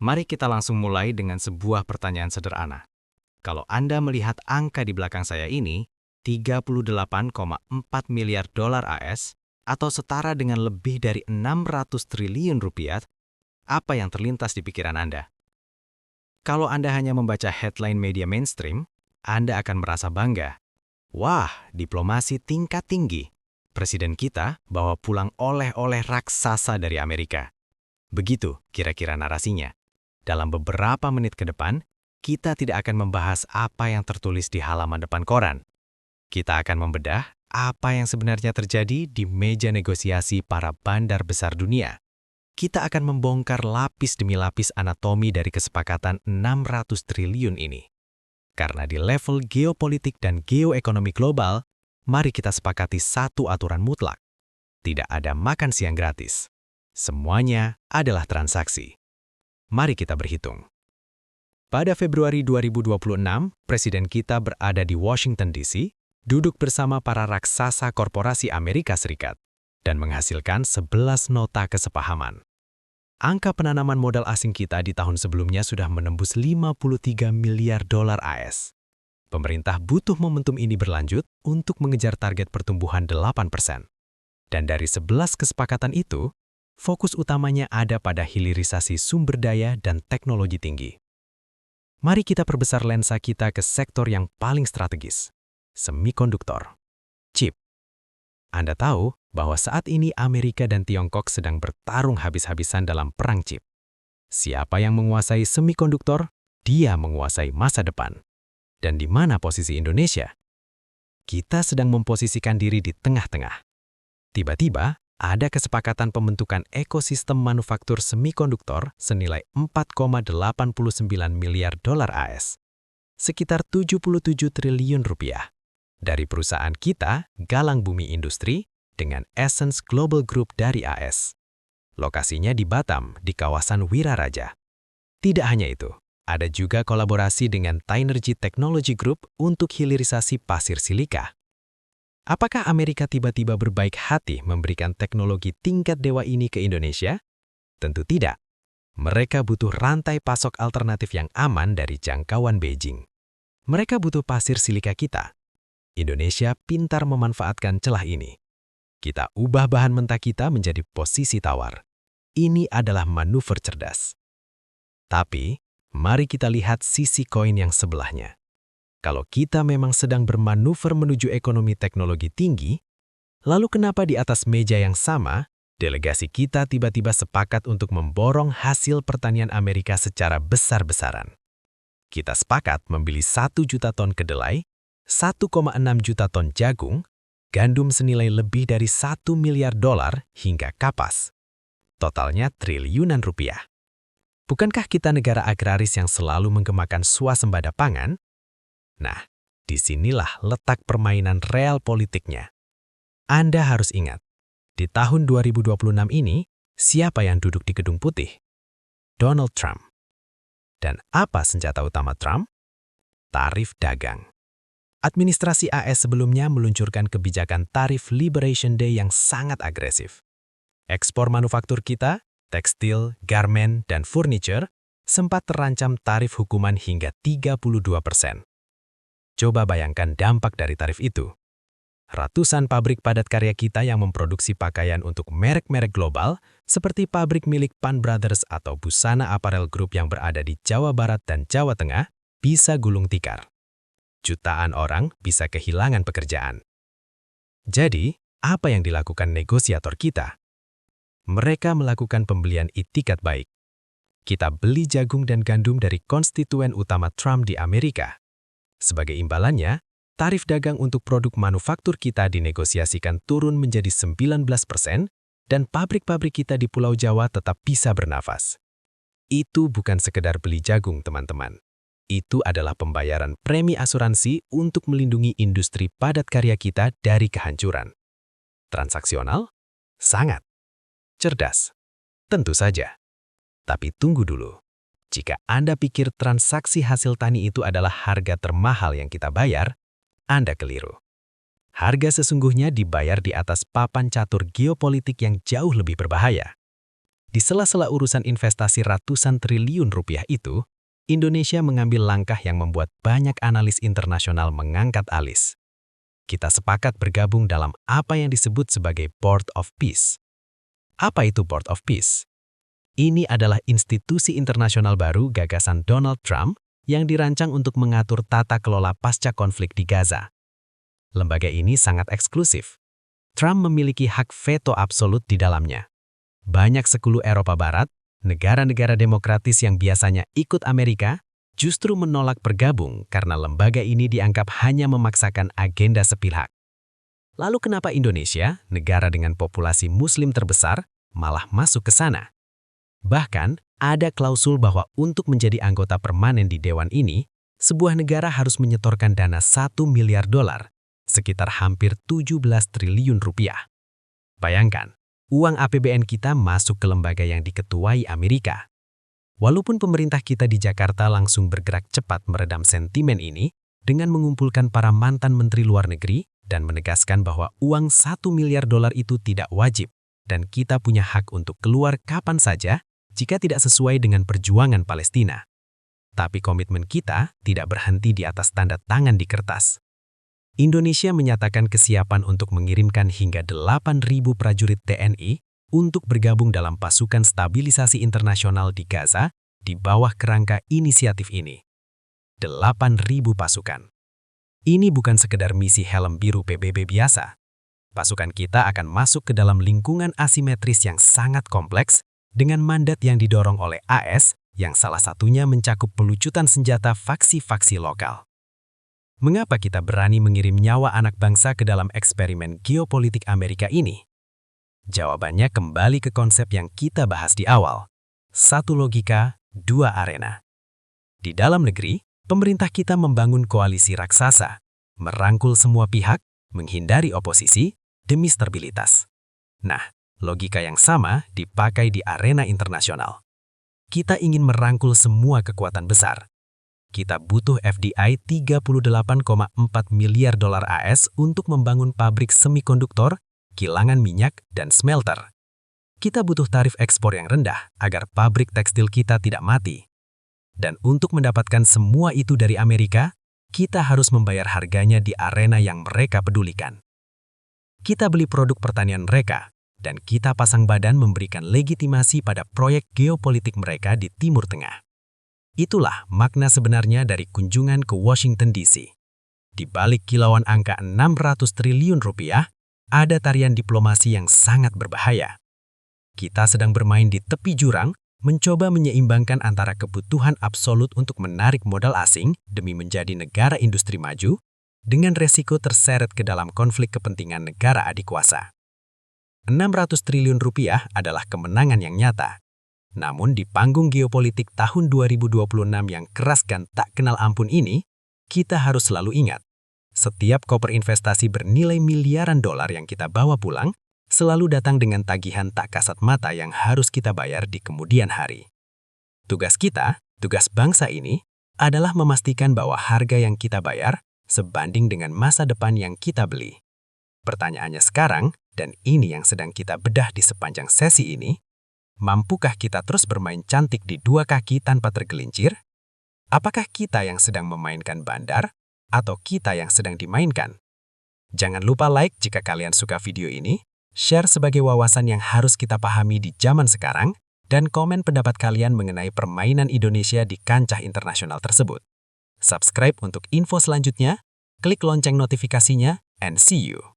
Mari kita langsung mulai dengan sebuah pertanyaan sederhana. Kalau Anda melihat angka di belakang saya ini, 38,4 miliar dolar AS, atau setara dengan lebih dari 600 triliun rupiah, apa yang terlintas di pikiran Anda? Kalau Anda hanya membaca headline media mainstream, Anda akan merasa bangga. Wah, diplomasi tingkat tinggi. Presiden kita bawa pulang oleh-oleh raksasa dari Amerika. Begitu kira-kira narasinya. Dalam beberapa menit ke depan, kita tidak akan membahas apa yang tertulis di halaman depan koran. Kita akan membedah apa yang sebenarnya terjadi di meja negosiasi para bandar besar dunia. Kita akan membongkar lapis demi lapis anatomi dari kesepakatan 600 triliun ini. Karena di level geopolitik dan geoekonomi global, mari kita sepakati satu aturan mutlak. Tidak ada makan siang gratis. Semuanya adalah transaksi. Mari kita berhitung. Pada Februari 2026, Presiden kita berada di Washington DC, duduk bersama para raksasa korporasi Amerika Serikat, dan menghasilkan 11 nota kesepahaman. Angka penanaman modal asing kita di tahun sebelumnya sudah menembus 53 miliar dolar AS. Pemerintah butuh momentum ini berlanjut untuk mengejar target pertumbuhan 8%. Dan dari 11 kesepakatan itu, fokus utamanya ada pada hilirisasi sumber daya dan teknologi tinggi. Mari kita perbesar lensa kita ke sektor yang paling strategis, semikonduktor, chip. Anda tahu bahwa saat ini Amerika dan Tiongkok sedang bertarung habis-habisan dalam perang chip. Siapa yang menguasai semikonduktor, dia menguasai masa depan. Dan di mana posisi Indonesia? Kita sedang memposisikan diri di tengah-tengah. Tiba-tiba, ada kesepakatan pembentukan ekosistem manufaktur semikonduktor senilai 4,89 miliar dolar AS, sekitar 77 triliun rupiah. Dari perusahaan kita, Galang Bumi Industri, dengan Essence Global Group dari AS. Lokasinya di Batam, di kawasan Wiraraja. Tidak hanya itu, ada juga kolaborasi dengan Tynergy Technology Group untuk hilirisasi pasir silika. Apakah Amerika tiba-tiba berbaik hati memberikan teknologi tingkat dewa ini ke Indonesia? Tentu tidak. Mereka butuh rantai pasok alternatif yang aman dari jangkauan Beijing. Mereka butuh pasir silika kita. Indonesia pintar memanfaatkan celah ini. Kita ubah bahan mentah kita menjadi posisi tawar. Ini adalah manuver cerdas. Tapi, mari kita lihat sisi koin yang sebelahnya. Kalau kita memang sedang bermanuver menuju ekonomi teknologi tinggi, lalu kenapa di atas meja yang sama, delegasi kita tiba-tiba sepakat untuk memborong hasil pertanian Amerika secara besar-besaran? Kita sepakat membeli 1 juta ton kedelai, 1,6 juta ton jagung, gandum senilai lebih dari 1 miliar dolar hingga kapas. Totalnya triliunan rupiah. Bukankah kita negara agraris yang selalu menggemakan swasembada pangan? Nah, disinilah letak permainan real politiknya. Anda harus ingat, di tahun 2026 ini, siapa yang duduk di Gedung Putih? Donald Trump. Dan apa senjata utama Trump? Tarif dagang. Administrasi AS sebelumnya meluncurkan kebijakan tarif Liberation Day yang sangat agresif. Ekspor manufaktur kita, tekstil, garmen, dan furniture sempat terancam tarif hukuman hingga 32%. Coba bayangkan dampak dari tarif itu. Ratusan pabrik padat karya kita yang memproduksi pakaian untuk merek-merek global, seperti pabrik milik Pan Brothers atau Busana Apparel Group yang berada di Jawa Barat dan Jawa Tengah, bisa gulung tikar. Jutaan orang bisa kehilangan pekerjaan. Jadi, apa yang dilakukan negosiator kita? Mereka melakukan pembelian itikat baik. Kita beli jagung dan gandum dari konstituen utama Trump di Amerika. Sebagai imbalannya, tarif dagang untuk produk manufaktur kita dinegosiasikan turun menjadi 19% dan pabrik-pabrik kita di Pulau Jawa tetap bisa bernafas. Itu bukan sekedar beli jagung, teman-teman. Itu adalah pembayaran premi asuransi untuk melindungi industri padat karya kita dari kehancuran. Transaksional? Sangat. Cerdas? Tentu saja. Tapi tunggu dulu. Jika Anda pikir transaksi hasil tani itu adalah harga termahal yang kita bayar, Anda keliru. Harga sesungguhnya dibayar di atas papan catur geopolitik yang jauh lebih berbahaya. Di sela-sela urusan investasi ratusan triliun rupiah itu, Indonesia mengambil langkah yang membuat banyak analis internasional mengangkat alis. Kita sepakat bergabung dalam apa yang disebut sebagai Board of Peace. Apa itu Board of Peace? Ini adalah institusi internasional baru gagasan Donald Trump yang dirancang untuk mengatur tata kelola pasca konflik di Gaza. Lembaga ini sangat eksklusif. Trump memiliki hak veto absolut di dalamnya. Banyak sekulu Eropa Barat, negara-negara demokratis yang biasanya ikut Amerika, justru menolak bergabung karena lembaga ini dianggap hanya memaksakan agenda sepihak. Lalu kenapa Indonesia, negara dengan populasi Muslim terbesar, malah masuk ke sana? Bahkan, ada klausul bahwa untuk menjadi anggota permanen di dewan ini, sebuah negara harus menyetorkan dana 1 miliar dolar, sekitar hampir 17 triliun rupiah. Bayangkan, uang APBN kita masuk ke lembaga yang diketuai Amerika. Walaupun pemerintah kita di Jakarta langsung bergerak cepat meredam sentimen ini dengan mengumpulkan para mantan menteri luar negeri dan menegaskan bahwa uang 1 miliar dolar itu tidak wajib dan kita punya hak untuk keluar kapan saja jika tidak sesuai dengan perjuangan Palestina. Tapi komitmen kita tidak berhenti di atas tanda tangan di kertas. Indonesia menyatakan kesiapan untuk mengirimkan hingga 8.000 prajurit TNI untuk bergabung dalam pasukan stabilisasi internasional di Gaza di bawah kerangka inisiatif ini. 8.000 pasukan. Ini bukan sekedar misi helm biru PBB biasa. Pasukan kita akan masuk ke dalam lingkungan asimetris yang sangat kompleks dengan mandat yang didorong oleh AS yang salah satunya mencakup pelucutan senjata faksi-faksi lokal. Mengapa kita berani mengirim nyawa anak bangsa ke dalam eksperimen geopolitik Amerika ini? Jawabannya kembali ke konsep yang kita bahas di awal. 1 logika, 2 arena. Di dalam negeri, pemerintah kita membangun koalisi raksasa, merangkul semua pihak, menghindari oposisi, demi stabilitas. Nah, logika yang sama dipakai di arena internasional. Kita ingin merangkul semua kekuatan besar. Kita butuh FDI 38,4 miliar dolar AS untuk membangun pabrik semikonduktor, kilangan minyak, dan smelter. Kita butuh tarif ekspor yang rendah agar pabrik tekstil kita tidak mati. Dan untuk mendapatkan semua itu dari Amerika, kita harus membayar harganya di arena yang mereka pedulikan. Kita beli produk pertanian mereka, dan kita pasang badan memberikan legitimasi pada proyek geopolitik mereka di Timur Tengah. Itulah makna sebenarnya dari kunjungan ke Washington DC. Di balik kilauan angka 600 triliun rupiah, ada tarian diplomasi yang sangat berbahaya. Kita sedang bermain di tepi jurang, mencoba menyeimbangkan antara kebutuhan absolut untuk menarik modal asing demi menjadi negara industri maju, dengan resiko terseret ke dalam konflik kepentingan negara adikuasa. 600 triliun rupiah adalah kemenangan yang nyata. Namun di panggung geopolitik tahun 2026 yang keras dan tak kenal ampun ini, kita harus selalu ingat, setiap koper investasi bernilai miliaran dolar yang kita bawa pulang, selalu datang dengan tagihan tak kasat mata yang harus kita bayar di kemudian hari. Tugas kita, tugas bangsa ini, adalah memastikan bahwa harga yang kita bayar sebanding dengan masa depan yang kita beli. Pertanyaannya sekarang, dan ini yang sedang kita bedah di sepanjang sesi ini, mampukah kita terus bermain cantik di dua kaki tanpa tergelincir? Apakah kita yang sedang memainkan bandar, atau kita yang sedang dimainkan? Jangan lupa like jika kalian suka video ini, share sebagai wawasan yang harus kita pahami di zaman sekarang, dan komen pendapat kalian mengenai permainan Indonesia di kancah internasional tersebut. Subscribe untuk info selanjutnya, klik lonceng notifikasinya, and see you!